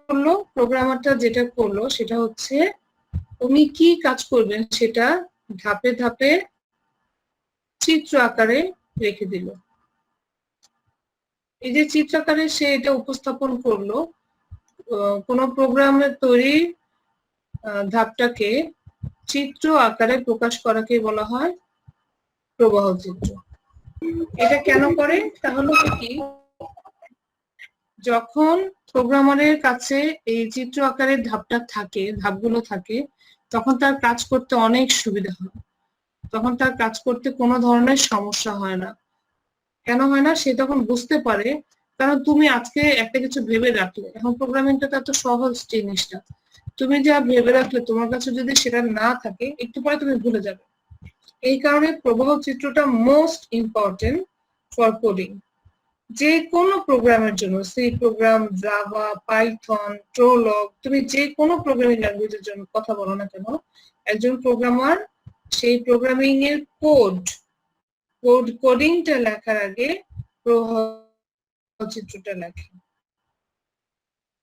করলো প্রোগ্রামারটা, যেটা করলো সেটা হচ্ছে উনি কি কাজ করবেন সেটা ধাপে ধাপে চিত্র আকারে রেখে দিল। এই যে চিত্র আকারে সে এটা উপস্থাপন করলো, কোন প্রোগ্রামের তৈরি ধাপটাকে চিত্র আকারে প্রকাশ করাকে বলা হয় প্রবাহ চিত্র। এটা কেন করে? তাহলে কি, যখন প্রোগ্রামারের কাছে এই চিত্র আকারের ধাপগুলো থাকে, তখন তার কাজ করতে অনেক সুবিধা হয়, তখন তার কাজ করতে কোনো ধরনের সমস্যা হয় না। কেন হয় না? সে তখন বুঝতে পারে, কারণ তুমি আজকে একটা কিছু ভেবে রাখলে, এখন প্রোগ্রামিংটা তো এত সহজ জিনিসটা, তুমি যা ভেবে রাখলে তোমার কাছে যদি সেটা না থাকে একটু পরে তুমি ভুলে যাবে। এই কারণে প্রবাহ চিত্রটা মোস্ট ইম্পর্টেন্ট ফর কোডিং। যে কোনো প্রোগ্রামের জন্য, C program, Java, Python, Prolog, তুমি যে কোনো প্রোগ্রামিং ল্যাঙ্গুয়েজের জন্য কথা বলো না কেন, একজন প্রোগ্রামার সেই প্রোগ্রামিং এর কোডিংটা লেখার আগে প্রবাহ চিত্রটা লেখে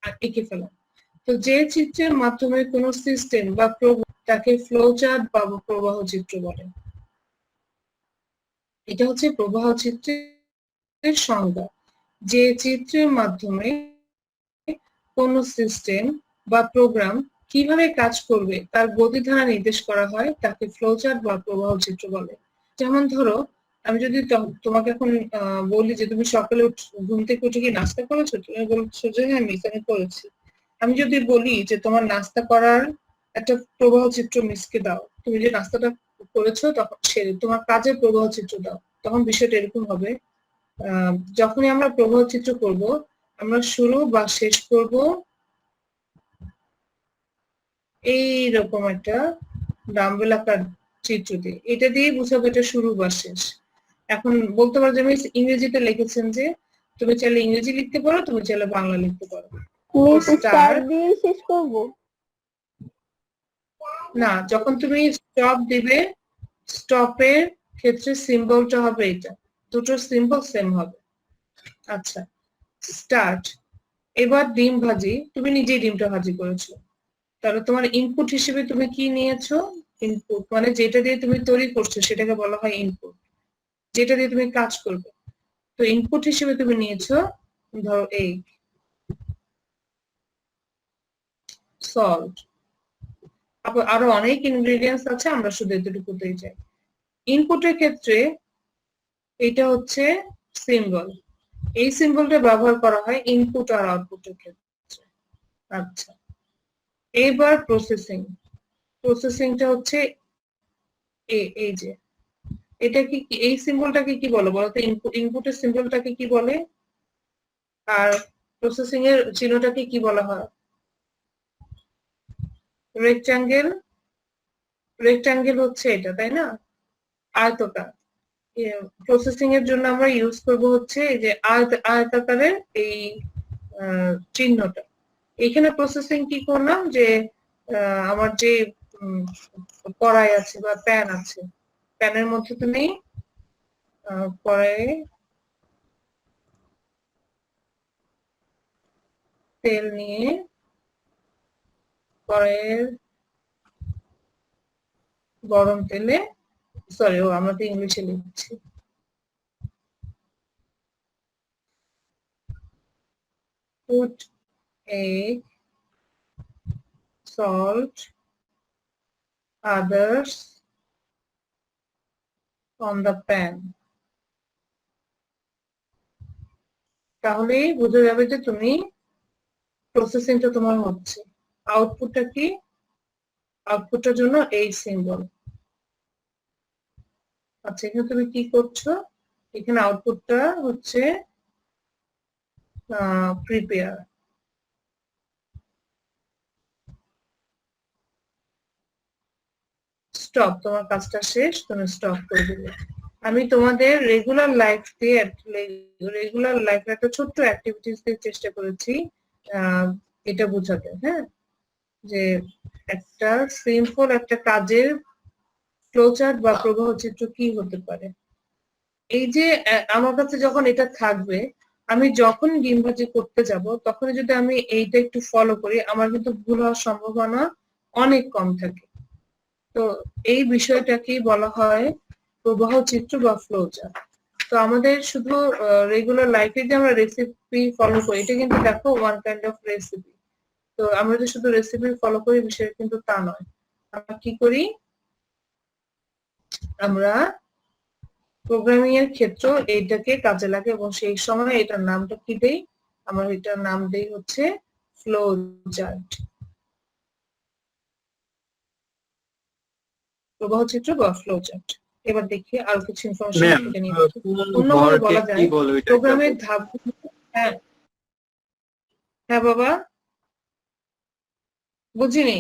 আর এঁকে ফেলা। তো যে চিত্রের মাধ্যমে কোন সিস্টেম বা তাকে ফ্লোচার্ট বা প্রবাহ চিত্র বলে। এটা হচ্ছে প্রবাহ চিত্রের সংজ্ঞা। যে চিত্রের মাধ্যমে কোন সিস্টেম বা প্রোগ্রাম কিভাবে কাজ করবে তার গতিধারা নির্দেশ করা হয়, তাকে ফ্লোচার্ট বা প্রবাহ চিত্র বলে। যেমন ধরো, আমি যদি তোমাকে এখন বলি যে তুমি সকালে ঘুম থেকে উঠে কি নাস্তা করেছো, তুমি বলছো যে হ্যাঁ মিস আমি করেছি। আমি যদি বলি যে তোমার নাস্তা করার একটা প্রবাহ চিত্র মিসকে দাও, তুমি যে নাস্তাটা করেছো তখন তোমার কাজের প্রবাহ চিত্র দাও, তখন বিষয়টা এরকম হবে। যখনই আমরা প্রবাহ চিত্র করব, আমরা শুরু বা শেষ করব এইরকম একটা ডাম্বেল আকার চিত্র দিয়ে, এটা দিয়ে বুঝাবো এটা শুরু বা শেষ। এখন বলতে পারো যে আমি ইংরেজিতে লিখেছেন, যে তুমি চাইলে ইংরেজি লিখতে পারো, তুমি চাইলে বাংলা লিখতে পারো। স্টার দিয়ে শেষ করব না, যখন তুমি স্টপ দিবে, স্টপের ক্ষেত্রে সিম্বলটা হবে এটা, দুটো সিম্বল সেম হবে। আচ্ছা, স্টার্ট। এবার ডিম ভাজি, তুমি নিজেই ডিমটা ভাজি করেছো, তাহলে তোমার ইনপুট হিসেবে তুমি কি নিয়েছো? ইনপুট মানে যেটা দিয়ে তুমি তৈরি করছো সেটাকে বলা হয় ইনপুট, যেটা দিয়ে তুমি কাজ করবে। তো ইনপুট হিসেবে তুমি নিয়েছো ধরো এগ, সল্ট, আরো অনেক ইনগ্রেডিয়েন্টস আছে, আমরা শুধু এতটুকুতেই যাই। ইনপুটের ক্ষেত্রে এটা হচ্ছে সিম্বল, এই সিম্বলটা ব্যবহার করা হয় ইনপুট আর আউটপুটের ক্ষেত্রে। আচ্ছা, এবার প্রসেসিং। প্রসেসিংটা হচ্ছে এই যে এটা কি, এই সিম্বলটাকে কি বলে বলতো? ইনপুটের সিম্বলটাকে কি বলে, আর প্রসেসিং এর চিহ্নটাকে কি বলা হয়? রেক্টাঙ্গেল। রেক্টাঙ্গেল হচ্ছে এটা, তাই না? আয়তকার। প্রসেসিং এর জন্য আমরা ইউজ করব হচ্ছে এই যে আয়তাকারের এই চিহ্নটা। এখানে প্রসেসিং কি করলাম, যে আমার যে কড়াই আছে বা প্যান আছে, প্যানের মধ্যে তুমি কড়াইয়ে তেল নিয়ে কড়াইয়ের গরম তেলে, সরি আমরা তো ইংলিশে লিখছি, put egg, salt, others on the pan. তাহলেই বোঝা যাবে যে তুমি প্রসেসিংটা তোমার হচ্ছে। আউটপুটটা কি? আউটপুটটার জন্য এই সিম্বল। আচ্ছা, এখানে তুমি কি করছো? এখানে আউটপুটটা হচ্ছে প্রিপেয়ার। স্টপ, তোমার কাজটা শেষ, তুমি স্টপ করে দিলে। আমি তোমাদের রেগুলার লাইফে একটা ছোট্ট অ্যাক্টিভিটিস দিয়ে চেষ্টা করেছি এটা বোঝাতে, হ্যাঁ, যে একটা সিম্পল একটা কাজের ফ্লোচার্ট বা প্রবাহ চিত্র কি হতে পারে। এই যে আমার কাছে যখন এটা থাকবে, আমি যখন ডিমবাজি করতে যাব তখন যদি আমি এইটা একটু ফলো করি আমার কিন্তু ভুল হওয়ার সম্ভাবনা অনেক কম থাকে। তো এই বিষয়টাকেই বলা হয় প্রবাহ চিত্র বা ফ্লো চার্ট। তো আমাদের শুধু রেগুলার লাইফে যে আমরা রেসিপি ফলো করি এটা কিন্তু দেখো ওয়ান কাইন্ড অফ রেসিপি। তো আমরা যে শুধু রেসিপি ফলো করি বিষয় কিন্তু তা নয়। আমরা কি করি, আমরা প্রোগ্রামিং এর ক্ষেত্র এইটাকে কাজে লাগে এবং সেই সময় এটার নামটা কি দেই, আমরা এটার নাম দেই হচ্ছে ফ্লো চার্ট, প্রবাহ চিত্র বা ফ্লো চার্ট। এবার দেখি আরো কিছু ইনফরমেশন ম্যাম থেকে নিয়ে দেখি। কোন অন্যভাবে ভরকে বলা কি যায় বলে এটা একটা প্রোগ্রামের বলুন। ধাপ। হ্যাঁ হ্যাঁ বাবা বুঝিনি।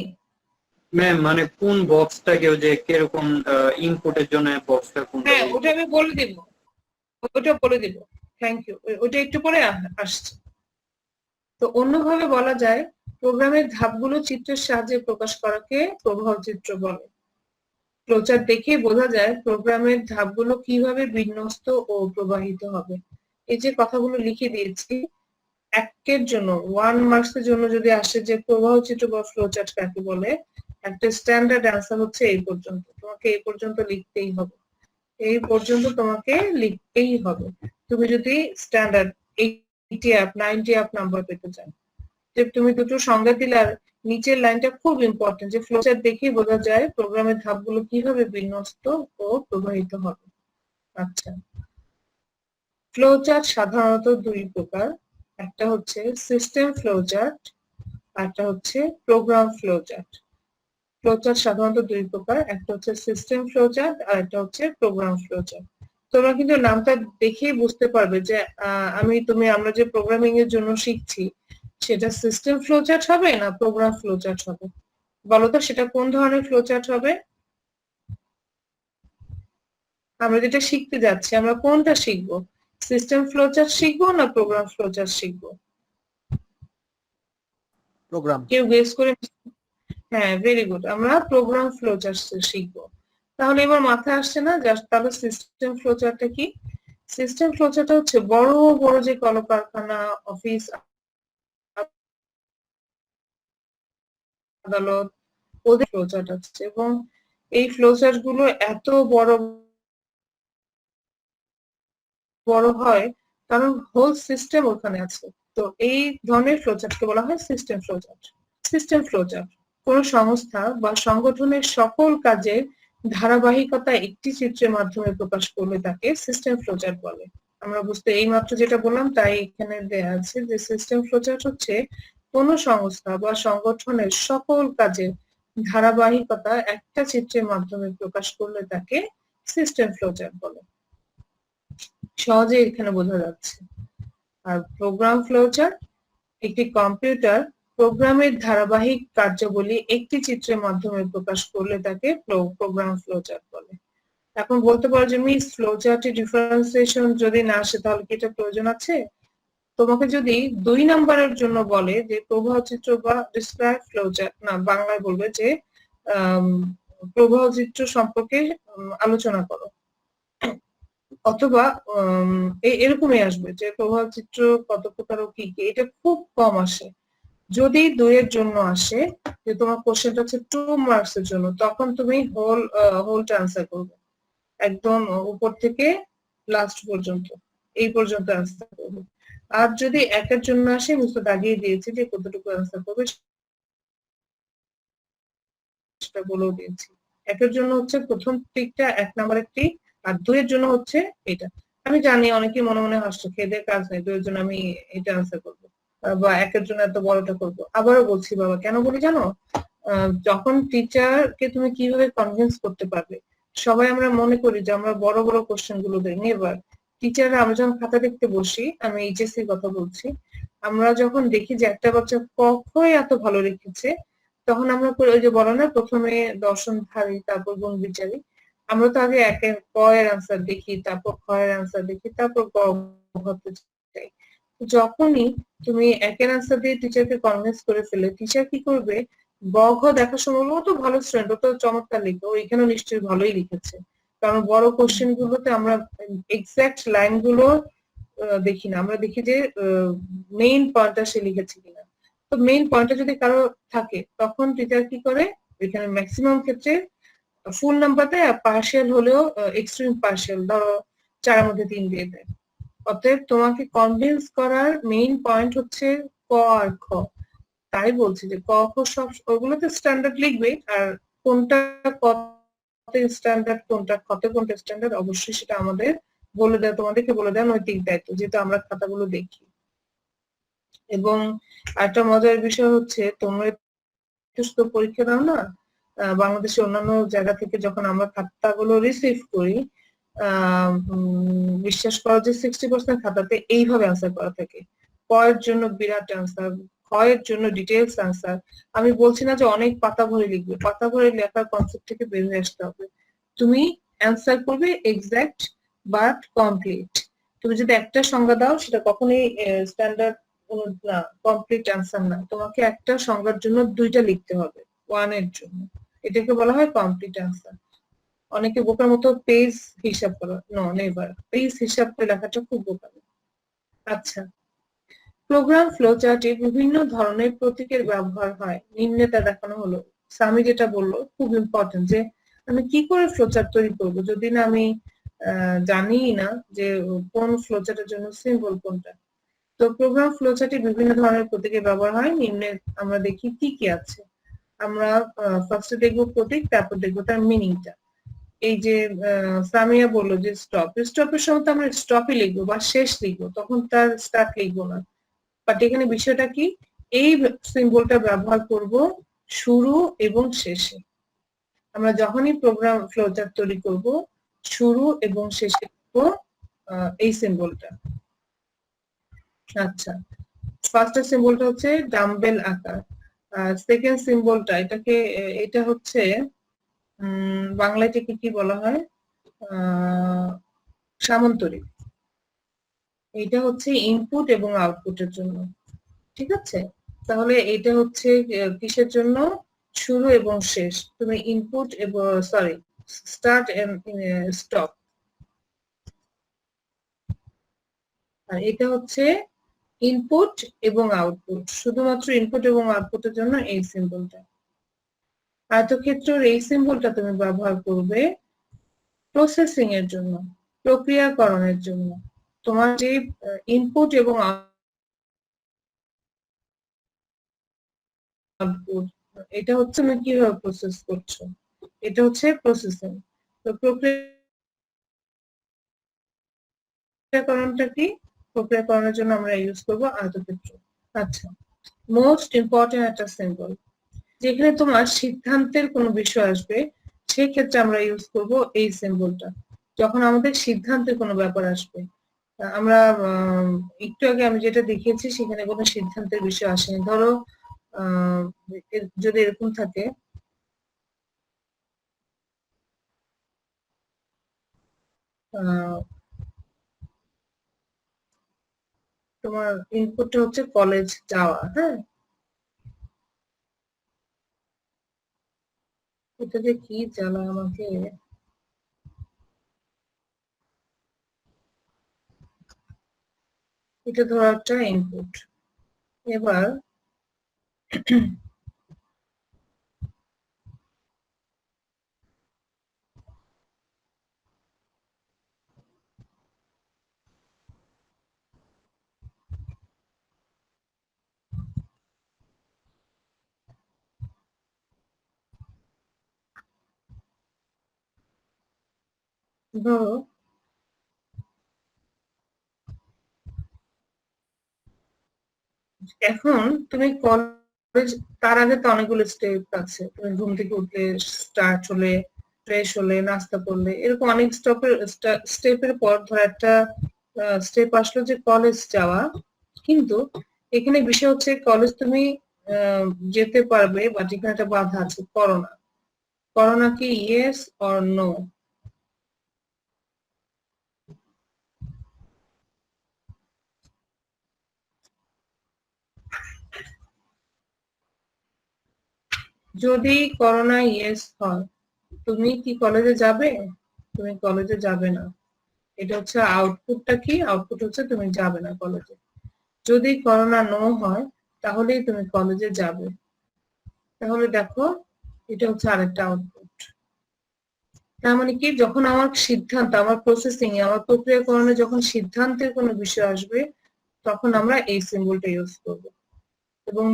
ম্যাম মানে কোন বক্সটাকে যে কিরকম ইনপুটের জন্য বক্সটা কোনটা হ্যাঁ ওটা আমি বলে দিব, ওটা বলে দিব। থ্যাংক ইউ, ওটা একটু পরে আসছে। তো অন্যভাবে বলা যায় প্রোগ্রামের ধাপগুলো চিত্রের সাহায্যে প্রকাশ করাকে প্রবাহ চিত্র বলে। ফ্লোচার্ট দেখেই বোঝা যায় প্রোগ্রামের ধাপগুলো কিভাবে বিন্যস্ত ও প্রবাহিত হবে। এই যে কথাগুলো লিখে দিয়েছি একের জন্য 1 মার্কস এর জন্য যদি আসে যে প্রবাহ চিত্র বা ফ্লোচার্ট কাকে বলে, একটা স্ট্যান্ডার্ড অ্যান্সার হচ্ছে এই পর্যন্ত। তোমাকে এই পর্যন্ত লিখতেই হবে, এই পর্যন্ত তোমাকে লিখতেই হবে তুমি যদি স্ট্যান্ডার্ড 80 আপ 90 আপ নাম্বার পেতে চাও। যে তুমি দুটো সংজ্ঞা দিলে আর নিচের লাইনটা খুব ইম্পর্টেন্ট যে ফ্লোচার্ট দেখেই বোঝা যায় প্রোগ্রামের ধাপগুলো কিভাবে বিন্যস্ত ও প্রবাহিত হবে। আচ্ছা, ফ্লোচার্ট সাধারণত দুই প্রকার, একটা হচ্ছে সিস্টেম ফ্লোচার্ট আর একটা হচ্ছে প্রোগ্রাম ফ্লোচার্ট। ফ্লোচার্ট সাধারণত দুই প্রকার, একটা হচ্ছে সিস্টেম ফ্লোচার্ট আর একটা হচ্ছে প্রোগ্রাম ফ্লোচার্ট। তোমরা কিন্তু নামটা দেখেই বুঝতে পারবে যে আমরা যে প্রোগ্রামিং এর জন্য শিখছি সেটা সিস্টেম ফ্লোচার্ট হবে না প্রোগ্রাম ফ্লোচার্ট হবে। বলো তো সেটা কোন ধরনের ফ্লোচার্ট হবে? আমরা যেটা শিখতে যাচ্ছি আমরা কোনটা শিখবো, সিস্টেম ফ্লোচার্ট শিখবো না প্রোগ্রাম ফ্লোচার্ট শিখবো? প্রোগ্রাম। কেউ গেস করে? হ্যাঁ ভেরি গুড, আমরা প্রোগ্রাম ফ্লোচার্ট শিখবো। তাহলে এবার মাথায় আসছে না তাহলে সিস্টেম ফ্লোচার্টটা কি? সিস্টেম ফ্লোচার্ট হচ্ছে বড় বড় যে কলকারখানা, অফিস, আদালত, ওদের ফ্লোচার্ট আছে এবং এই ফ্লোচার্ট গুলো এত বড় বড় হয় কারণ হোল সিস্টেম ওখানে আছে। তো এই ধরনের ফ্লোচার্টকে বলা হয় সিস্টেম ফ্লোচার্ট। সিস্টেম ফ্লোচার্ট কোন সংস্থা বা সংগঠনের সকল কাজের ধারাবাহিকতা একটি চিত্রের মাধ্যমে প্রকাশ করলে তাকে সিস্টেম ফ্লোচার্ট বলে। আমরা বুঝতে এই মাত্র যেটা বললাম তাই এখানে দেয়া আছে যে সিস্টেম ফ্লোচার্ট হচ্ছে কোন সংস্থা বা সংগঠনের সকল কাজের ধারাবাহিকতা একটা চিত্রের মাধ্যমে প্রকাশ করলে তাকে সিস্টেম ফ্লোচার্ট বলে। সহজে এখানে বোঝা যাচ্ছে। আর প্রোগ্রাম ফ্লোচার্ট, একটি কম্পিউটার প্রোগ্রামের ধারাবাহিক কার্যাবলী একটি চিত্রের মাধ্যমে প্রকাশ করলে তাকে প্রোগ্রাম ফ্লোচার্ট বলে। এখন বলতে পারো যে মিস ফ্লোচার্টে ডিফারেন্সিয়েশন যদি না আসে তাহলে কি এটা প্রয়োজন আছে? তোমাকে যদি 2 নাম্বারের জন্য বলে যে প্রবাহ চিত্র বা ডিসক্রাইব ফ্লোচার্ট, না বাংলায় বলবে যে প্রবাহ চিত্র সম্পর্কে আলোচনা করো, অথবা এরকমই আসবে যে প্রবাহ চিত্র কত প্রকার ও কি কি, এটা খুব কম আসে। যদি 2 এর জন্য আসে যে তোমার কোশ্চেনটা হচ্ছে 2 মার্কস এর জন্য তখন তুমি হোলটা আনসার করবে একদম উপর থেকে লাস্ট পর্যন্ত, এই পর্যন্ত আনসার করবে। আর যদি 1 এর জন্য আসে বুঝতে দাগিয়ে দিয়েছি যে কতটুকু আনসার করবে সেটা বলেও দিয়েছি। 1 এর জন্য হচ্ছে প্রথম টিকটা 1 নাম্বারের টিক, আর 2 এর জন্য হচ্ছে এটা। আমি জানি অনেকে মনে মনে হাসছে, খেদে কাজ নেই 2 এর জন্য আমি এটা আনসার করবো বা 1 এর জন্য এত বড়টা করবো। আবারও বলছি বাবা কেন বলি জানো, যখন টিচারকে তুমি কিভাবে কনভিন্স করতে পারবে। সবাই আমরা মনে করি যে আমরা বড় বড় কোশ্চেন গুলো দেই, নেভার। টিচাররা আমরা যখন খাতা দেখতে বসি, আমি এইচএসসি কথা বলছি, আমরা যখন দেখি যে একটা বাচ্চা কখই এত ভালো লিখেছে তখন আমরা ওই যে বলো না প্রথমে দর্শন ধারি তারপর গুণ বিচারি, আমরা তো আগে একের ক এর আনসার দেখি, তারপর খ এর আনসার দেখি, তারপর গ হতে চাই। যখনই তুমি একের আনসার দিয়ে টিচারকে কনভিন্স করে ফেলে, টিচার কি করবে, গ ঘ দেখার সময় ও তো ভালো স্টুডেন্ট, ও তো চমৎকার লিখবে, ও এখানেও নিশ্চয়ই ভালোই লিখেছে। কারণ বড় কোশ্চেন গুলোতে আমরা এক্সাক্ট লাইন গুলো দেখি না, আমরা দেখি যে মেইন পয়েন্টটা সে লিখেছে কিনা। তো মেইন পয়েন্টটা যদি কারো থাকে তখন টিচার কি করে, এখানে ম্যাক্সিমাম ক্ষেত্রে ফুল নাম্বারতে পার্শিয়াল হলেও এক্সট্রিম পার্শিয়াল, ধরো 4 এর মধ্যে 3 দিয়ে দেয়। অতএব তোমাকে কনভিন্স করার মেইন পয়েন্ট হচ্ছে ক আর খ। তাই বলছি যে ক খ সব ওগুলোতে স্ট্যান্ডার্ড লিখবে, আর কোনটা কতে স্ট্যান্ডার্ড কোনটা কতে কোনটা স্ট্যান্ডার্ড অবশ্যই সেটা আমাদের বলে দেয়, তোমাদেরকে বলে দেয় নৈতিক দায়িত্ব, যেহেতু আমরা খাতাগুলো দেখি। এবং একটা মজার বিষয় হচ্ছে তোমরা তো পরীক্ষা দাও না, বাংলাদেশের অন্যান্য জায়গা থেকে যখন আমরা খাতাগুলো রিসিভ করি, বিশ্বাস করো যে 60% খাতাতে এইভাবে আনসার করা থাকে। ক এর জন্য বিরাট আনসার, খ এর জন্য ডিটেলস আনসার। আমি বলছি না যে অনেক পাতা ভরে লিখবে, পাতা ভরে লেখার কনসেপ্ট থেকে বের হয়ে আসতে হবে। তুমি অ্যান্সার করবে এক্সাক্ট বাট কমপ্লিট। তুমি যদি একটা সংজ্ঞা দাও সেটা কখনোই স্ট্যান্ডার্ড না, কমপ্লিট অ্যান্সার না। তোমাকে একটা সংজ্ঞার জন্য 2টা লিখতে হবে, 1 এর জন্য। এটাকে বলা হয় কমপ্লিট অ্যান্সার। অনেকে বোকার মতো পেজ হিসাব করো, নো নেভার, পেজ হিসাব করে লেখাটা খুব বোকা। আচ্ছা, প্রোগ্রাম ফ্লো চার্টে বিভিন্ন ধরনের প্রতীকের ব্যবহার হয়, নিম্নে তা দেখানো হলো। সামি যেটা বললো খুব ইম্পর্টেন্ট, যে আমি কি করে ফ্লোচার্ট তৈরি করবো যদি না আমি জানি না যে কোন ফ্লোচার্টের জন্য সিম্বল কোনটা। তো প্রোগ্রাম ফ্লোচার্টে বিভিন্ন ধরনের প্রতীকের ব্যবহার হয়, নিম্নে আমরা দেখি কি কি আছে। আমরা ফার্স্টে দেখবো প্রতীক, তারপর দেখবো তার মিনিংটা। এই যে সামিয়া বললো যে স্টপ, স্টপের সময় তো আমরা স্টপই লিখবো বা শেষ লিখবো, তখন তার স্টার্ট লিখবো না। বাট এখানে বিষয়টা কি, এই সিম্বলটা ব্যবহার করব শুরু এবং শেষে। আমরা যখনই প্রোগ্রাম ফ্লোচার্ট তৈরি করব শুরু এবং শেষে লিখবো এই সিম্বলটা। আচ্ছা, ফার্স্ট সিম্বলটা হচ্ছে ডাম্বেল আকার। সেকেন্ড সিম্বলটা এটা হচ্ছে বাংলায় থেকে কি বলা হয়, সামন্তরিক। এটা হচ্ছে ইনপুট এবং আউটপুটের জন্য, ঠিক আছে। তাহলে এটা হচ্ছে কিসের জন্য, শুরু এবং শেষ। তুমি ইনপুট এবং স্টার্ট এন্ড স্টপ। আর এটা হচ্ছে ইনপুট এবং আউটপুট, শুধুমাত্র ইনপুট এবং আউটপুটের জন্য এই সিম্বলটা। আয়তক্ষেত্রের এই সিম্বলটা তুমি ব্যবহার করবে প্রসেসিং এর জন্য, প্রক্রিয়াকরণের জন্য। তোমার যে ইনপুট এবং আউটপুট, এটা হচ্ছে তুমি কিভাবে প্রসেস করছো, এটা হচ্ছে প্রসেসিং। তো প্রক্রিয়াকরণটা কি, প্রক্রিয়াকরণের জন্য আমরা ইউজ করব আয়তক্ষেত্র। আচ্ছা, মোস্ট ইম্পর্টেন্ট একটা সিম্বল, যেখানে তোমার সিদ্ধান্তের কোনো বিষয় আসবে সেই ক্ষেত্রে আমরা ইউজ করব এই সিম্বলটা। যখন আমাদের সিদ্ধান্তের কোনো ব্যাপার আসবে, আমরা একটু আগে আমি যেটা দেখিয়েছি সেখানে কোনো সিদ্ধান্তের বিষয় আসেনি। ধরো যদি এরকম থাকে, তোমার ইনপুটটা হচ্ছে কলেজ যাওয়া, হ্যাঁ, এটা যে কি জ্বালা আমাকে। এটা ধরো একটা ইনপুট। এবার ধরো এখন তুমি কলেজ, তার আগে তো অনেকগুলো স্টেপ আছে। তুমি ঘুম থেকে উঠলে, স্টার্ট হলে, ফ্রেশ হলে, নাস্তা করলে, এরকম অনেক স্টেপের পর ধর একটা স্টেপ আসলো যে কলেজ যাওয়া। কিন্তু এখানে বিষয় হচ্ছে কলেজ তুমি যেতে পারবে, বাট এখানে একটা বাধা আছে, করোনা। করোনা কি ইয়েস অর নো? যদি করোনা ইয়েস হয়, তুমি কি কলেজে যাবে? তুমি কলেজে যাবে না। এটা হচ্ছে আউটপুটটা কি, আউটপুট হচ্ছে তুমি যাবে না কলেজে। যদি করোনা নো হয় তাহলেই তুমি কলেজে যাবে। তাহলে দেখো এটা হচ্ছে আরেকটা আউটপুট। তার মানে কি, যখন আমার সিদ্ধান্ত, আমার প্রসেসিং এ, আমার প্রক্রিয়াকরণে যখন সিদ্ধান্তের কোনো বিষয় আসবে তখন আমরা এই সিম্বলটা ইউজ করব। এবং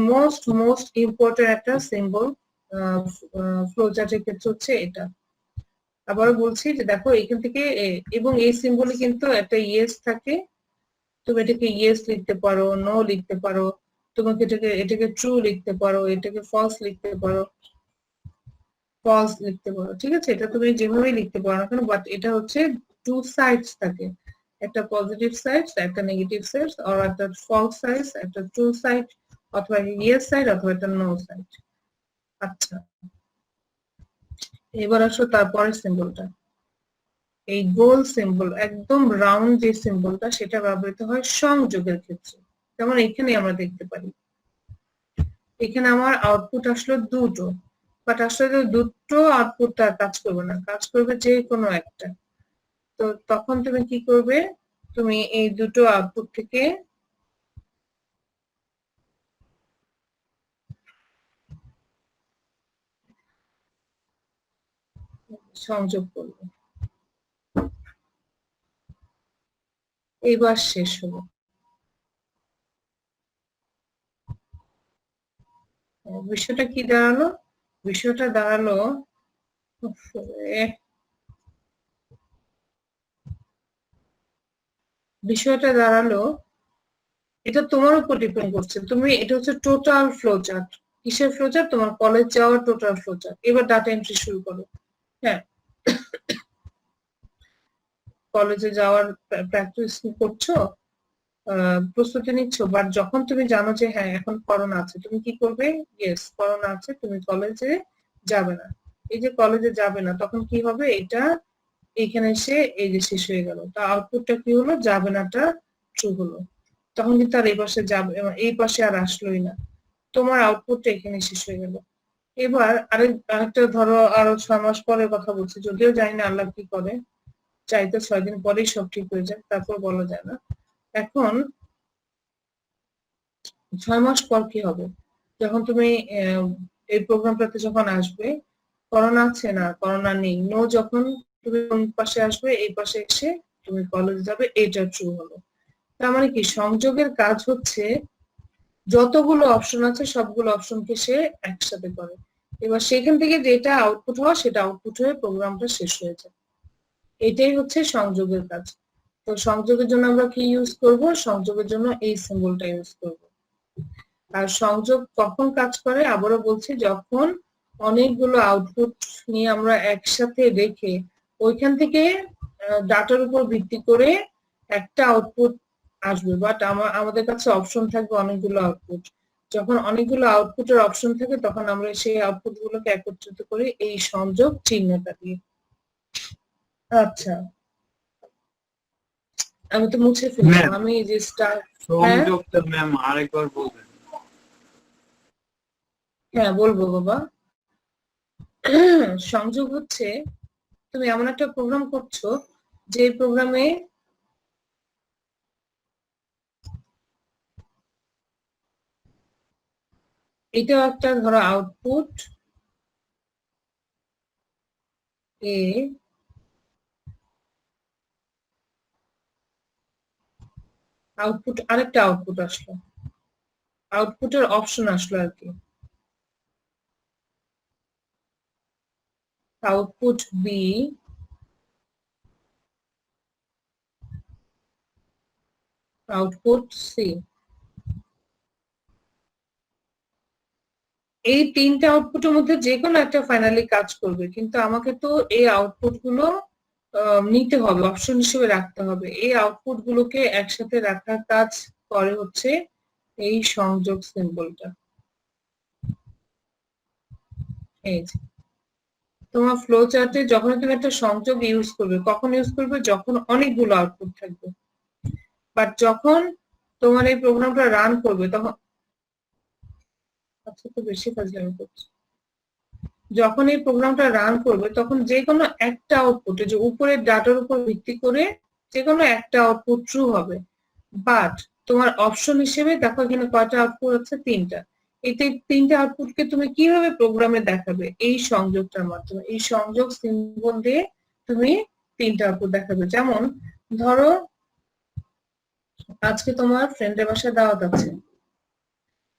মোস্ট ইম্পর্টেন্ট একটা সিম্বল ফ্লোচার্টের ক্ষেত্রে হচ্ছে এটা। আবারও বলছি যে দেখো এখান থেকে এবং এই সিম্বলে কিন্তু একটা ইয়েস থাকে, তুমি এটাকে ইয়েস লিখতে পারো, নো লিখতে পারো, তোমাকে এটাকে ট্রু লিখতে পারো, এটাকে ফলস লিখতে পারো, ফলস লিখতে পারো, ঠিক আছে? এটা তুমি যেভাবে লিখতে পারো না কেন, বাট এটা হচ্ছে টু সাইডস থাকে, একটা পজিটিভ সাইড, একটা নেগেটিভ সাইড, আর একটা ফলস সাইড, একটা ট্রু সাইড, অথবা ইয়েস সাইড, অথবা একটা নো সাইড। আচ্ছা, এবার আসো তারপরের সিম্বলটা, এই গোল সিম্বল, একদম রাউন্ড যে সিম্বলটা, সেটা ব্যবহৃত হয় সংযোগের ক্ষেত্রে। যেমন এখানে আমরা দেখতে পারি, এখানে আমার আউটপুট আসলো দুটো, বাট আসলে দুটো আউটপুট তার কাজ করবে না, কাজ করবে যে কোনো একটা। তো তখন তুমি কি করবে, তুমি এই দুটো আউটপুট থেকে সংযোগ করবে। এইবার শেষ হলো। বিষয়টা কি দাঁড়ালো, বিষয়টা দাঁড়ালো, বিষয়টা দাঁড়ালো, এটা তোমার উপর ডিপেন্ড করছে। তুমি, এটা হচ্ছে টোটাল ফ্লো চার্ট। কিসের ফ্লো চার্ট? তোমার কলেজ যাওয়ার টোটাল ফ্লো চার্ট। এবার ডাটা এন্ট্রি শুরু করো। হ্যাঁ, কলেজে যাওয়ার প্র্যাকটিস করছো, প্রস্তুতি নিচ্ছ, বাট যখন তুমি জানো যে হ্যাঁ এখন করোনা আছে, তুমি কি করবে? ইয়েস, করোনা আছে, তুমি কলেজে যাবে না। এই যে কলেজে যাবে না, তখন কি হবে? এটা এখানে এসে এই যে শেষ হয়ে গেল। তা আউটপুটটা কি হলো? যাবে নাটা ট্রু হলো। তখন কিন্তু আর এই পাশে যাবে, এই পাশে আর আসলোই না, তোমার আউটপুটটা এখানে শেষ হয়ে গেল। এবার আরেকটা ধরো, আরো 6 মাস পরের কথা বলছি, যদিও জানি না আল্লাহ কি করে, চাইতে 6 দিন পরেই সব ঠিক হয়ে যায়, তারপর বলা যায় না। এখন 6 মাস পর কি হবে? যখন তুমি এই প্রোগ্রামটাতে যখন আসবে, করোনা আছে না করোনা নেই, নো, যখন তুমি কোন পাশে আসবে, এই পাশে এসে তুমি কলেজে যাবে, এটা ট্রু হলো। তার মানে কি, সংযোগের কাজ হচ্ছে যতগুলো অপশন আছে সবগুলো অপশনকে সে একসাথে করে। এবার সেখান থেকে যেটা আউটপুট হয় সেটা আউটপুট হয়ে প্রোগ্রামটা শেষ হয়ে যায়। এটাই হচ্ছে সংযোগের কাজ। তো সংযোগের জন্য আমরা কি ইউজ করব? সংযোগের জন্য এই সিম্বলটা ইউজ করব। আর সংযোগ কখন কাজ করে? আবারও বলছি, যখন অনেকগুলো আউটপুট নিয়ে আমরা একসাথে রেখে ওইখান থেকে ডাটার উপর ভিত্তি করে একটা আউটপুট আসবে, বাট আমাদের কাছে অপশন থাকবে অনেকগুলো আউটপুট। যখন অনেকগুলো আউটপুটের অপশন থাকে তখন আমরা সেই আউটপুট গুলোকে একত্রিত করি এই সংযোগ চিহ্নটা দিয়ে। আচ্ছা, আমি তো মুছে ফেললাম, আমি এই যে স্টার। হ্যাঁ সংযোগটা ম্যাম আরেকবার বলবেন? হ্যাঁ বলবো বাবা। সংযোগ হচ্ছে, তুমি এমন একটা প্রোগ্রাম করছো যে প্রোগ্রামে এটা একটা ধরো আউটপুট এ, আউটপুট আরেকটা আউটপুট আসলো, আউটপুটের অপশন আসলো আর কি, আউটপুট বি, আউটপুট সি। এই তিনটা আউটপুটের মধ্যে যে কোনো একটা ফাইনালি কাজ করবে, কিন্তু আমাকে তো এই আউটপুট গুলো নিতে হবে, অপশন হিসেবে রাখতে হবে। এই আউটপুট গুলোকে একসাথে রাখার কাজ করে হচ্ছে এই সংযোগ সিম্বলটা। এই যে তোমার ফ্লো চার্টে যখন তুমি একটা সংযোগ ইউজ করবে, কখন ইউজ করবে? যখন অনেকগুলো আউটপুট থাকবে। বাট যখন তোমার এই প্রোগ্রামটা রান করবে তখন, আচ্ছা তো বেশি ফাজলামি করছি, যখন এই প্রোগ্রামটা রান করবে তখন যে কোনো একটা আউটপুটে, যে উপরের ডাটার উপর ভিত্তি করে যে কোনো একটা আউটপুট ট্রু হবে, বাট তোমার অপশন হিসেবে দেখো এখানে কয়টা আউটপুট আছে, তিনটা। এই তিনটা আউটপুটকে তুমি কিভাবে প্রোগ্রামে দেখাবে, এই সংযোগটার মাধ্যমে, এই সংযোগ সিম্বল দিয়ে তুমি তিনটা আউটপুট দেখাবে। যেমন ধরো আজকে তোমার ফ্রেন্ডের বাসায় দাওয়াত আছে,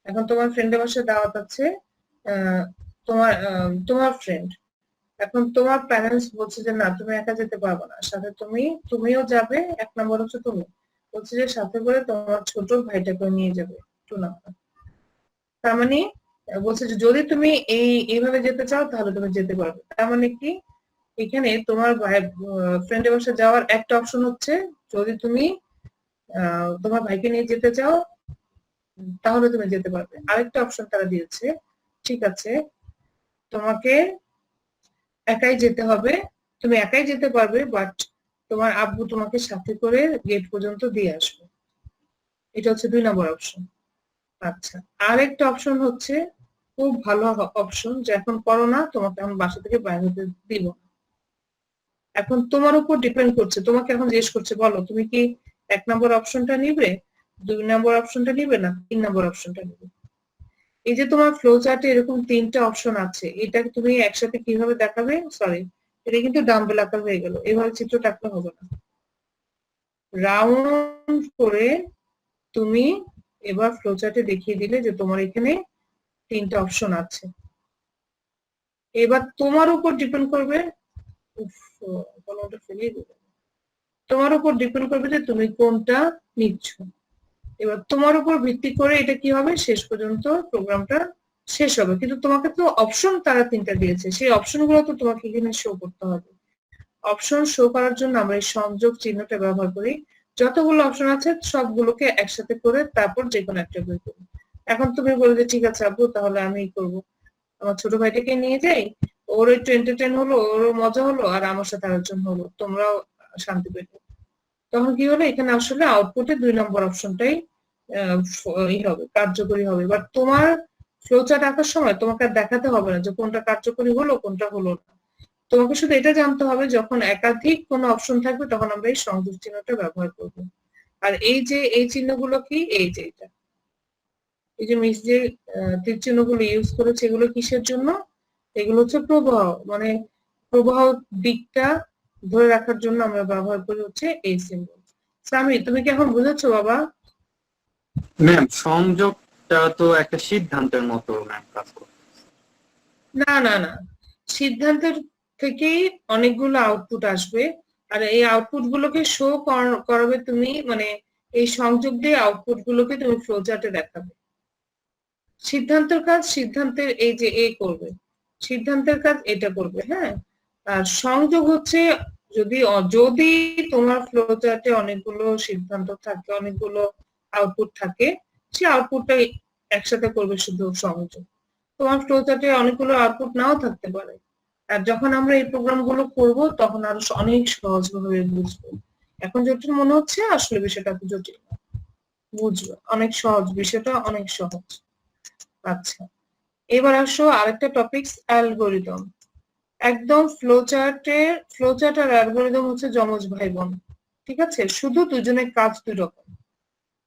এখন তোমার ফ্রেন্ডের বাসায় দাওয়াত আছে, তোমার ফ্রেন্ড, এখন তোমার প্যারেন্টস বলছে যে না তুমি একা যেতে পারবে না, সাথে তুমিও যাবে, এক নম্বর হচ্ছে তুমি বলছে যে সাথে করে তোমার ছোট ভাইটাকে নিয়ে যাবে, 2 নাম্বার। তার মানে বলছে যে যদি তুমি এইভাবে যেতে চাও তাহলে তুমি যেতে পারবে। তার মানে কি এখানে তোমার ফ্রেন্ডের বাসায় যাওয়ার একটা অপশন হচ্ছে যদি তুমি তোমার ভাইকে নিয়ে যেতে চাও তাহলে তুমি যেতে পারবে। আরেকটা অপশন তারা দিয়েছে, ঠিক আছে তোমাকে একাই যেতে হবে, তুমি একাই যেতে পারবে, বাট তোমার আব্বু তোমাকে সাথে করে গেট পর্যন্ত দিয়ে আসবে। এটা হচ্ছে 2 নম্বর অপশন। আচ্ছা, আরেকটা অপশন হচ্ছে খুব ভালো অপশন, যে এখন করো না, তোমাকে এখন বাসা থেকে বাইরে হতে দিব না। এখন তোমার উপর ডিপেন্ড করছে, তোমাকে এখন জিজ্ঞেস করছে বলো তুমি কি 1 নম্বর অপশনটা নিবে, 2 নম্বর অপশনটা নিবে, না 3 নম্বর অপশনটা নিবে। এই যে তোমার ফ্লো চার্টে এরকম 3টা অপশন আছে, এটা তুমি একসাথে কিভাবে দেখাবে, সরি এটা কিন্তু ডাম্বেল আকার হয়ে গেল, এভাবে চিত্রটা আঁকলে হবে না। রাউন্ড করে তুমি এবার ফ্লো চার্টে দেখিয়ে দিলে যে তোমার এখানে 3টা অপশন আছে। এবার তোমার উপর ডিপেন্ড করবে, কলমটা ফেলিয়ে দিবে, তোমার উপর ডিপেন্ড করবে যে তুমি কোনটা নিচ্ছ। এবার তোমার উপর ভিত্তি করে এটা কি হবে, শেষ পর্যন্ত প্রোগ্রামটা শেষ হবে। কিন্তু তোমাকে তো অপশন তারা 3টা দিয়েছে, সেই অপশন গুলো তো তোমাকে এখানে শো করতে হবে। অপশন শো করার জন্য আমরা এই সংযোগ চিহ্নটা ব্যবহার করি, যতগুলো অপশন আছে সবগুলোকে একসাথে করে তারপর যে কোনো একটা বের করি। এখন তুমি বলে যে ঠিক আছে আব্বু তাহলে আমি করব, আমার ছোট ভাইটাকে নিয়ে যাই, ওর একটু এন্টারটেন হলো, ওর মজা হলো, আর আমার সাথে আলোচনা হলো, তোমরাও শান্তি পেলে। তখন কি হলো, এখানে আসলে আউটপুটে 2 নম্বর অপশনটাই হবে, কার্যকরী হবে। বাট তোমার ফ্লো চার্ট আঁকার সময় তোমাকে আর দেখাতে হবে না যে কোনটা কার্যকরী হলো কোনটা হলো না, তোমাকে শুধু এটা জানতে হবে যখন একাধিক কোনো অপশন থাকবে তখন আমরা এই সংযোগ চিহ্নটা ব্যবহার করব। আর এই যে এই চিহ্নগুলো কি, এই যে এটা, এই যে মিস যে তীর চিহ্নগুলো ইউজ করেছে এগুলো কিসের জন্য, এগুলো হচ্ছে প্রবাহ, মানে প্রবাহ দিকটা ধরে রাখার জন্য আমরা ব্যবহার করি হচ্ছে এই সিম্বল। সামি তুমি কি এখন বুঝেছো বাবা? ম্যাম সংযোগটা তো একটা সিদ্ধান্তের মতো ম্যাম কাজ করে। না না না, সিদ্ধান্তের থেকেই অনেকগুলো আউটপুট আসবে, আর এই আউটপুট গুলোকে শো করাবে তুমি, মানে এই সংযোগ দিয়ে আউটপুট গুলোকে তুমি ফ্লো চার্টে দেখাবে। সিদ্ধান্তের কাজ সিদ্ধান্তের এই যে এ করবে, সিদ্ধান্তের কাজ এটা করবে, হ্যাঁ। আর সংযোগ হচ্ছে যদি যদি তোমার ফ্লো চার্টে অনেকগুলো সিদ্ধান্ত থাকে, অনেকগুলো আউটপুট থাকে, সে আউটপুটটা একসাথে করবে শুধু সংযোগ। তোমার ফ্লো চার্টে অনেকগুলো আউটপুট নাও থাকতে পারে, আর যখন আমরা এই প্রোগ্রাম গুলো করবো তখন আরো অনেক সহজ ভাবে বুঝবো। এখন জটিল মনে হচ্ছে, আসলে বিষয়টা এত জটিল না, বুঝবে অনেক সহজ, বিষয়টা অনেক সহজ। আচ্ছা, এবার আসো আরেকটা টপিক, অ্যালগোরিদম। একদম ফ্লো চার্ট আর অ্যালগোরিদম হচ্ছে যমজ ভাই বোন, ঠিক আছে, শুধু দুজনের কাজ দুই রকম।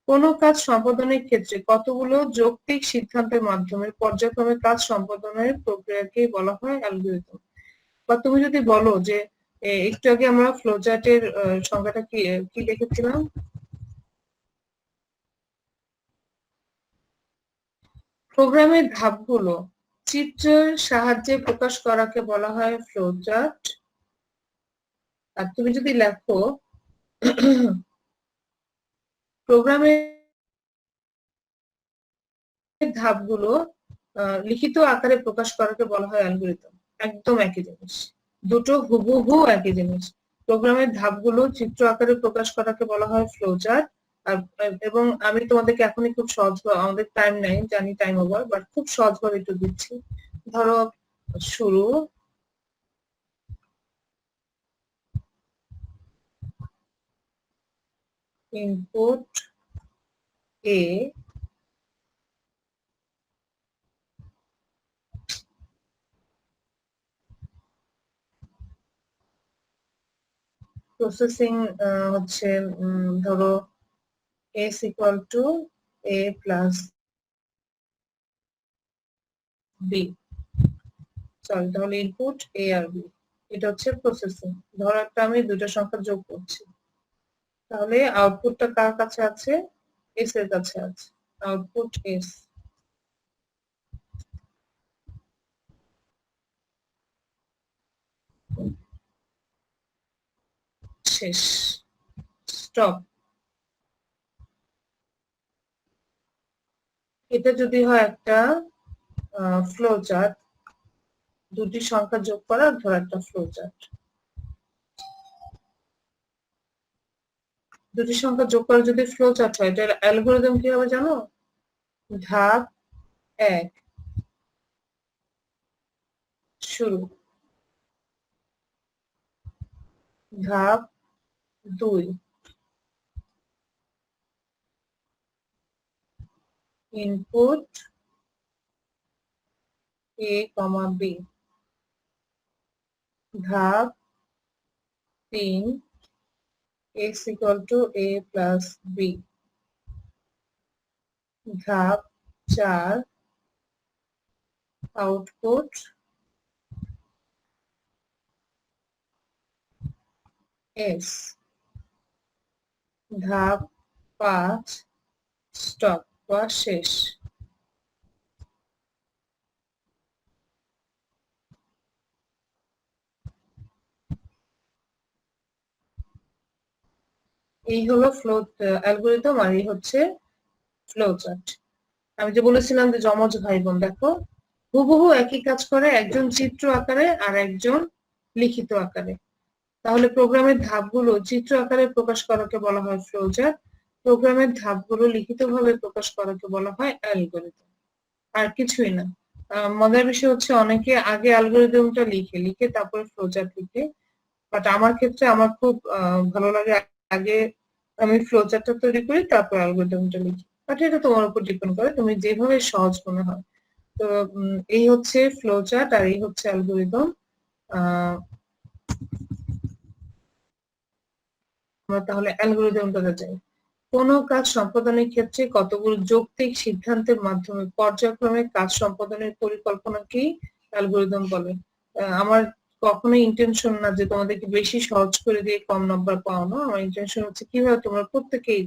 কোন কাজ সম্পাদনের ক্ষেত্রে কতগুলো যৌক্তিক সিদ্ধান্তের মাধ্যমে পর্যায়ক্রমে কাজ সম্পাদনের প্রক্রিয়াকে বলা হয় অ্যালগোরিদম। বা তুমি যদি বলো যে একটু আগে আমরা ফ্লো চার্টের সংজ্ঞাটা কি কি দেখেছিলাম, প্রোগ্রামের ধাপগুলো চিত্রের সাহায্যে প্রকাশ করাকে বলা হয় ফ্লো চার্ট। আর তুমি যদি লেখো প্রোগ্রামের ধাপগুলো লিখিত আকারে প্রকাশ করাকে বলা হয় অ্যালগরিদম। একদম একই জিনিস, দুটো হুবহু একই জিনিস। প্রোগ্রামের ধাপগুলো চিত্র আকারে প্রকাশ করাকে বলা হয় ফ্লো চার্ট। আর এবং আমি তোমাদেরকে এখনই খুব সহজ, আমাদের টাইম নাই জানি, টাইম ওভার, বাট খুব সহজ ভাবে একটু দিচ্ছি। ধরো শুরু, ইনপুট এ, প্রসেসিং হচ্ছে ধরো s equal to a plus b, sorry তাহলে ইনপুট a আর b, এটা হচ্ছে প্রসেসিং। ধরো একটা আমি দুটো সংখ্যা যোগ করছি, তাহলে আউটপুটটা কার কাছে আছে? s এর কাছে আছে, আউটপুট s। শেষ, স্টপ। এটা যদি হয় একটা ফ্লো চার্ট, দুটি সংখ্যা যোগ করার ধর একটা ফ্লো চার্ট। দুটি সংখ্যা যোগ করা যদি ফ্লো চার্ট হয়, এটার অ্যালগোরিদম কি হবে জানো? ধাপ 1 শুরু, ধাপ 2 ইনপুট a, b, ধাপ 3 x equal to a plus b, ধাপ 4 আউটপুট s, ধাপ 5 স্টপ বা শেষ। এই হলো ফ্লো অ্যালগোরিদম, আর এই হচ্ছে ফ্লো চার্ট। আমি যে বলেছিলাম যে যমজ ভাই বোন, দেখো হুবহু একই কাজ করে, একজন চিত্র আকারে আর একজন লিখিত আকারে। তাহলে প্রোগ্রামের ধাপগুলো চিত্র আকারে প্রকাশ করাকে বলা হয় ফ্লো চার্ট, প্রোগ্রামের ধাপগুলো লিখিতভাবে প্রকাশ করাকে বলা হয় অ্যালগোরিদম, আর কিছুই না। মজার বিষয় হচ্ছে অনেকে আগে অ্যালগোরিদমটা লিখে তারপরে ফ্লো চার্ট লিখে, বাট আমার ক্ষেত্রে আমার খুব ভালো লাগে আগে আমি ফ্লো চার্টটা তৈরি করি তারপর অ্যালগোরিদমটা লিখি। বাট এটা তোমার উপর ডিপেন্ড করে, তুমি যেভাবে সহজ মনে হয়। তো এই হচ্ছে ফ্লো চার্ট আর এই হচ্ছে অ্যালগোরিদম। আমরা তাহলে অ্যালগোরিদমটাতে যাই। কোন কাজ সম্পাদনের ক্ষেত্রে কতগুলো যৌক্তিক সিদ্ধান্তের মাধ্যমে পর্যায়ক্রমে কাজ সম্পাদনের পরিকল্পনাকেই অ্যালগোরিদম বলে। আমার কখনোই ইন্টেনশন না যে তোমাদেরকে বেশি সহজ করে দিয়ে কম নাম্বার পাওয়ানো, আমার ইন্টেনশন হচ্ছে কিভাবে তোমরা প্রত্যেকেই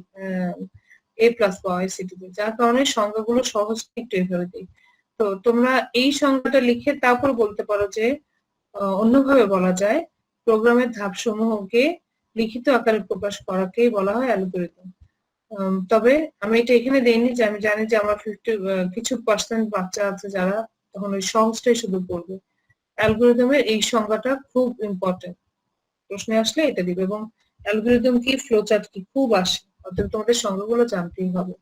a প্লাস পাও আইসিটিতে, যার কারণে সংখ্যাগুলো সহজ একটু এভাবে দিই। তো তোমরা এই সংখ্যাটা লিখে তারপর বলতে পারো যে অন্যভাবে বলা যায় প্রোগ্রামের ধাপসমূহকে লিখিত আকারে প্রকাশ করাকেই বলা হয় অ্যালগোরিদম। তবে আমি এটা এখানে দেইনি যে আমি জানি যে আমার কিছু পার্সেন্ট বাচ্চা আছে যারা তখন ওই সহজটাই শুধু পড়বে। অ্যালগোরিদমের এই সংজ্ঞাটা খুব ইম্পর্টেন্ট, প্রশ্নে আসলে এটা দিবে। এবং অ্যালগোরিদম কি, ফ্লো চার্ট কি খুব আসে, অতএব তোমাদের সংজ্ঞাগুলো জানতেই হবে।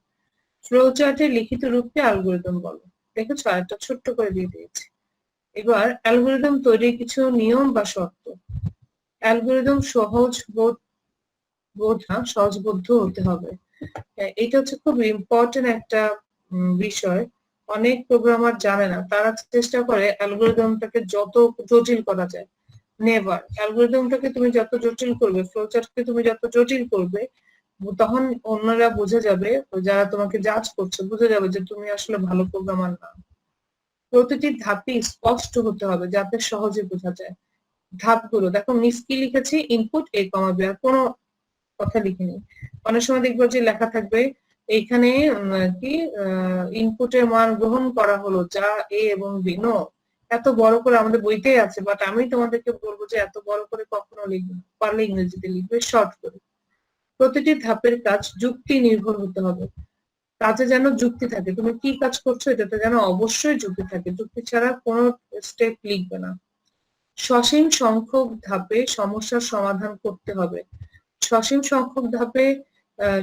ফ্লো চার্টের লিখিত রূপকে অ্যালগোরিদম বলে। দেখেছো, আরেকটা ছোট্ট করে দিয়ে দিয়েছি। এবার অ্যালগোরিদম তৈরির কিছু নিয়ম বা শর্ত। অ্যালগোরিদম সহজবোধ্য হতে হবে। এটা হচ্ছে খুব ইম্পর্টেন্ট একটা বিষয়। অনেক প্রোগ্রামার জানে না, তারা চেষ্টা করে অ্যালগোরিদমটাকে যত জটিল করা যায়। নেভার, অ্যালগোরিদমটাকে তুমি যত জটিল করবে, ফ্লোচার্টকে তুমি যত জটিল করবে, তখন অন্যরা বুঝে যাবে, যারা তোমাকে জাজ করছে বুঝে যাবে যে তুমি আসলে ভালো প্রোগ্রামার না। প্রতিটি ধাপই স্পষ্ট হতে হবে যাতে সহজে বোঝা যায়। ধাপগুলো দেখো, মিস কি লিখেছি, ইনপুট a, b, আর কোনো কথা লিখিনি। অনেক সময় দেখবো যে লেখা থাকবে এইখানে কি ইনপুটের মান গ্রহণ করা হলো যা a এবং b। নো, এত বড় করে আমাদের বইতেই আছে, বাট আমি তোমাদেরকে বলবো যে এত বড় করে কখনো লিখবে না, পারলে ইংরেজিতে লিখবে শর্ট করে। প্রতিটি ধাপের কাজ যুক্তি নির্ভর হতে হবে, কাজে যেন যুক্তি থাকে, তুমি কি কাজ করছো এটাতে যেন অবশ্যই যুক্তি থাকে, যুক্তি ছাড়া কোনো স্টেপ লিখবে না। সসীম সংখ্যক ধাপে সমস্যার সমাধান করতে হবে। সসীম সংখ্যক ধাপে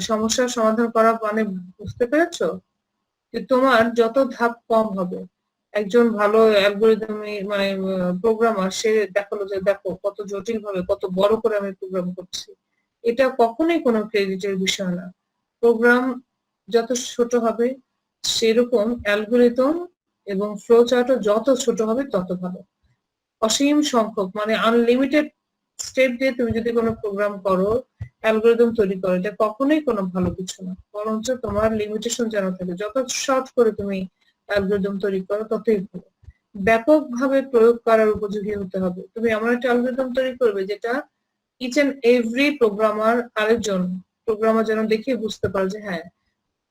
সমস্যার সমাধান করা মানে বুঝতে পেরেছো যে তোমার যত ধাপ কম হবে, একজন ভালো অ্যালগোরিদম মানে প্রোগ্রামার সে দেখালো যে দেখো কত জটিল ভাবে কত বড় করে আমি প্রোগ্রাম করছি, এটা কখনোই কোনো ক্রেডিটের বিষয় না। প্রোগ্রাম যত ছোট হবে সেরকম অ্যালগোরিদম এবং ফ্লো চার্টও যত ছোট হবে তত ভালো। অসীম সংখ্যক মানে আনলিমিটেড স্টেপ দিয়ে তুমি যদি কোনো প্রোগ্রাম করো, অ্যালগোরিদম তৈরি করো, এটা কখনোই কোনো ভালো কিছু না। বরঞ্চ তোমার লিমিটেশন জানা থাকে, যত শর্ট করে তুমি অ্যালগোরিদম তৈরি করো ততই ভালো। ব্যাপকভাবে প্রয়োগ করার উপযোগী হতে হবে। তুমি এমন একটা অ্যালগোরিদম তৈরি করবে যেটা ইচ এন্ড এভরি আরেকজন প্রোগ্রামার যেন দেখে বুঝতে পারে যে হ্যাঁ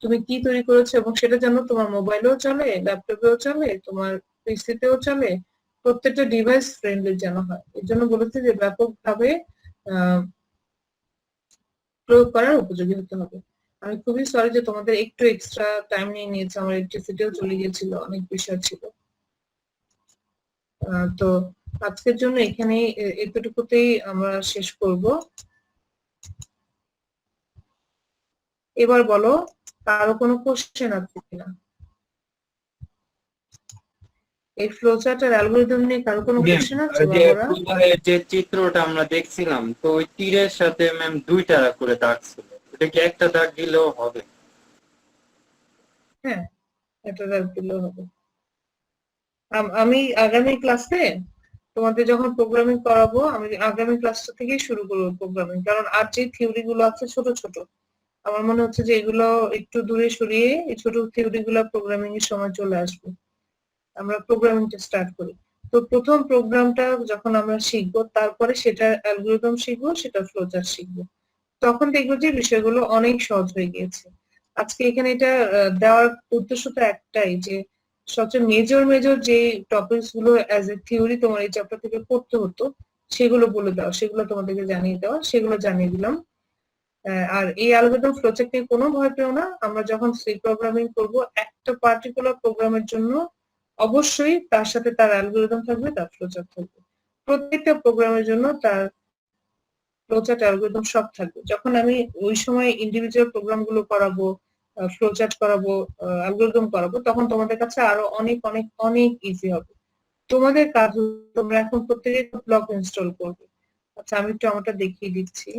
তুমি কি তৈরি করেছো, এবং সেটা যেন তোমার মোবাইলেও চলে, ল্যাপটপেও চলে, তোমার পিসিতেও চলে, প্রত্যেকটা ডিভাইস ফ্রেন্ডলি যেন হয়। এর জন্য বলেছি যে ব্যাপকভাবে প্রয়োগ করার উপযোগী হতে হবে। আমি খুবই সরি যে তোমাদের একটু এক্সট্রা টাইম নিয়ে নিয়েছে, আমার ইলেকট্রিসিটিও চলে গিয়েছিল, অনেক বিষয় ছিল। তো আজকের জন্য এখানে এতটুকুতেই আমরা শেষ করব। এবার বলো কারো কোনো কোশ্চেন আছে কিনা এই ফ্লোচার্ট আর অ্যালগরিদম নিয়ে? কারো কোনো কোশ্চেন আছে বাবুরা? যে চিত্রটা আমরা দেখছিলাম, তো ওই তীরের সাথে ম্যাম দুইটা করে দাগ ছিল, এটা কি একটা দাগ দিলেও হবে? হ্যাঁ, এটা দাগ দিলেও হবে। আমি আগামী ক্লাসে তোমাদের যখন প্রোগ্রামিং করাবো, আমি আগামী ক্লাসটা থেকেই শুরু করবো প্রোগ্রামিং, কারণ আর যে থিওরি গুলো আছে ছোট ছোট, আমার মনে হচ্ছে যে এগুলো একটু দূরে সরিয়ে এই ছোট থিওরি গুলো প্রোগ্রামিং এর সময় চলে আসবে, আমরা প্রোগ্রামিংটা স্টার্ট করি। তো প্রথম প্রোগ্রামটা যখন আমরা শিখবো, তারপরে সেটা অ্যালগরিদম শিখবো, সেটা ফ্লোচার্ট শিখবো, তখন দেখবো যে বিষয়গুলো অনেক সহজ হয়ে গিয়েছে। আজকে এখানে এটা দেওয়ার উদ্দেশ্যটা একটাই, যে সবচেয়ে মেজর যে টপিকস গুলো অ্যাজ এ থিওরি তোমার এই চ্যাপ্টার থেকে পড়তে হতো সেগুলো বলে দেওয়া, সেগুলো তোমাদেরকে জানিয়ে দেওয়া, সেগুলো জানিয়ে দিলাম। আর এই অ্যালগরিদম ফ্লোচার্ট নিয়ে কোনো ভয় পেও না। আমরা যখন সি প্রোগ্রামিং করব, একটা পার্টিকুলার প্রোগ্রামের জন্য অবশ্যই তার সাথে তার অ্যালগরিদম থাকবে, তার ফ্লোচার্ট থাকবে। প্রত্যেকটা প্রোগ্রামের জন্য তার ফ্লোচার্ট অ্যালগরিদম সব থাকবে। যখন আমি ওই সময় ইন্ডিভিজুয়াল প্রোগ্রাম গুলো করাবো, ফ্লোচার্ট করাবো, অ্যালগরিদম করাবো, তখন তোমাদের কাছে আরো অনেক অনেক অনেক ইজি হবে। তোমাদের কাজ তোমরা এখন প্রত্যেকে ব্লক ইনস্টল করবে। আচ্ছা, আমি একটু আমারটা দেখিয়ে দিচ্ছি।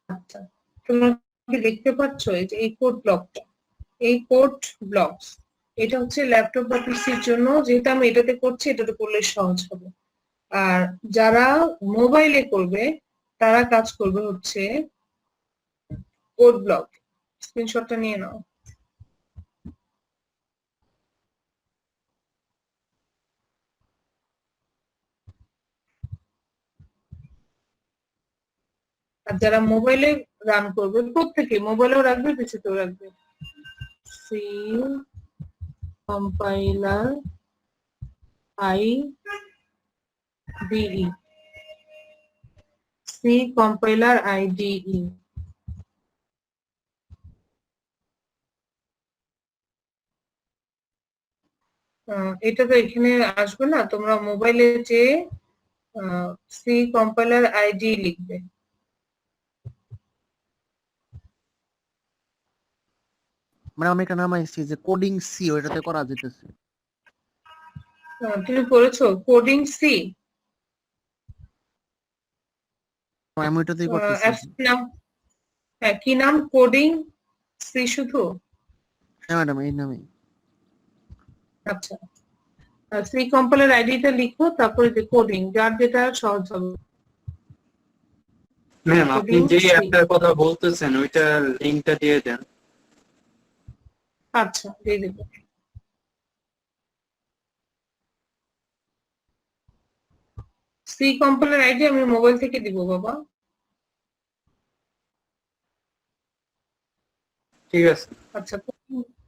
আচ্ছা, তোমরা কি দেখতে পাচ্ছ এই যে এই কোড ব্লকটা, এই কোড ব্লকস, এটা হচ্ছে ল্যাপটপ বা পিসির জন্য, যেহেতু আমি এটাতে করছি এটাতে করলে সহজ হবে। আর যারা মোবাইলে করবে তারা কাজ করবে হচ্ছে কোড ব্লক। স্ক্রিনশটটা নিয়ে নাও। আর যারা মোবাইলে রান করবে, প্রত্যেকে মোবাইলেও রাখবে, পিসিতেও রাখবে, C compiler IDE, C compiler IDE। এটা তো এখানে আসবে না, তোমরা মোবাইলে যে সি কম্পাইলার IDE লিখবে। মানে আমি একটা নাম আসছি যে কোডিং সি, ওইটাতে করা যেতেছে। তুমি করেছো কোডিং সি? আমি ওইটাতেই করতেছি। নাম, হ্যাঁ, কি নাম? কোডিং সি শুধু? হ্যাঁ ম্যাডাম, এই নামই। আচ্ছা, সি কম্পাইলার আইডিটা লিখো, তারপরে যে কোডিং, যার যেটা সহজ হবে। ম্যাম আপনি যে অ্যাপটার কথা বলতেছেন ওইটার লিংকটা দিয়ে দেন। আচ্ছা, দিয়ে দেবো। সি কম্পাইলার আইডি আমি মোবাইল থেকে দিব বাবা। ঠিক আছে। আচ্ছা,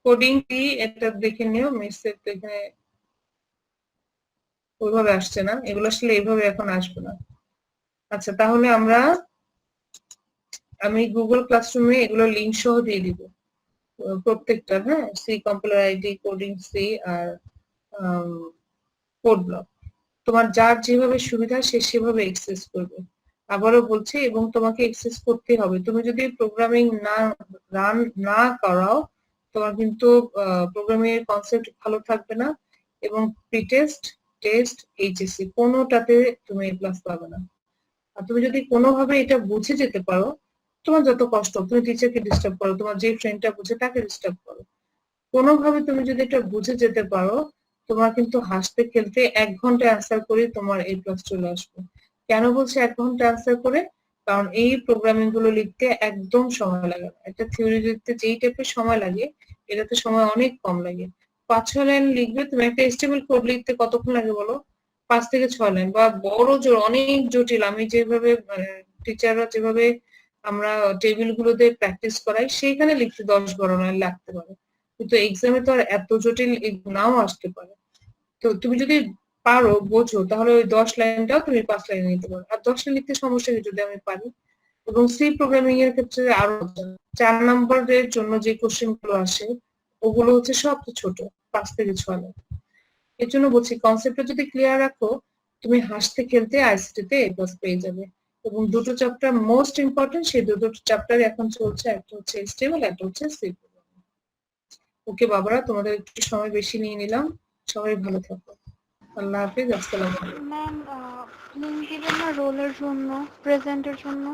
কোডিং কি এটা দেখে নিও, মেসেজ এখানে ওইভাবে আসছে না, এগুলো আসলে এইভাবে এখন আসবে না। আচ্ছা, তাহলে আমি গুগল ক্লাসরুমে এগুলো লিংক সহ দিয়ে দিব প্রত্যেকটা। হ্যাঁ, C compiler ID, coding C, আর কোড ব্লক, তোমার যার যেভাবে সুবিধা সে সেভাবে এক্সেস করবে। আবারও বলছি, এবং তোমাকে এক্সেস করতে হবে। তুমি যদি প্রোগ্রামিং রান না করাও, তোমার কিন্তু প্রোগ্রামিং এর কনসেপ্ট ভালো থাকবে না, এবং প্রি টেস্ট, টেস্ট, এইচএসসি কোনোটাতে তুমি এ প্লাস পাবে না। আর তুমি যদি কোনোভাবে এটা বুঝে যেতে পারো, তোমার যত কষ্ট হোক, তুমি টিচারকে ডিস্টার্ব করো, তোমার যে ফ্রেন্ডটা বুঝে তাকে ডিস্টার্ব করো, কোনোভাবে তুমি যদি এটা বুঝে যেতে পারো, তোমার কিন্তু হাসতে খেলতে 1 ঘন্টা অ্যান্সার করে তোমার এ প্লাস চলে আসবে। কেন বলছি 1 ঘন্টা অ্যান্সার করে? কারণ এই প্রোগ্রামিং গুলো লিখতে একদম সময় লাগে না। একটা থিওরি লিখতে যেই টাইপের সময় লাগে, এটাতে সময় অনেক কম লাগে। 5-6 লাইন লিখবে, তুমি একটা এচটিএমএল কোড লিখতে কতক্ষণ লাগে বলো? 5 থেকে 6 লাইন, বা বড় জোর অনেক জটিল, আমি যেভাবে টিচাররা যেভাবে আমরা টেবিল গুলোতে প্র্যাকটিস করাই, সেইখানে লিখতে 10-12 লাইন লাগতে পারে। কিন্তু এক্সামে তো আর এত জটিল নাও আসতে পারে। তো তুমি যদি পারো, বোঝো, তাহলে ওই 10 লাইনটাও তুমি 5 লাইনে নিতে পারো। আর 10 লাইন লিখতে সমস্যা কি যদি আমি পারি? এবং সি প্রোগ্রামিং এর ক্ষেত্রে আরো 4 নম্বরের জন্য যে কোশ্চেন গুলো আসে, ওগুলো হচ্ছে সবচেয়ে ছোট, 5 থেকে 6 লাইন। এর জন্য বলছি, কনসেপ্টটা যদি ক্লিয়ার রাখো, তুমি হাসতে খেলতে আইসিটি তে এ প্লাস পেয়ে যাবে। এবং দুটো চ্যাপ্টার মোস্ট ইম্পর্টেন্ট, সেই দুটো চ্যাপ্টার এখন চলছে, একটা হচ্ছে এইচটিএমএল, একটা হচ্ছে সি প্রোগ্রামিং। ওকে বাবারা, তোমাদের একটু সময় বেশি নিয়ে নিলাম, সবাই ভালো থাকো। আল্লাহ হাফিজ, আসসালামু আলাইকুম। ম্যাম লিঙ্ক দিবেন না রোলের জন্য, প্রেজেন্টের জন্য?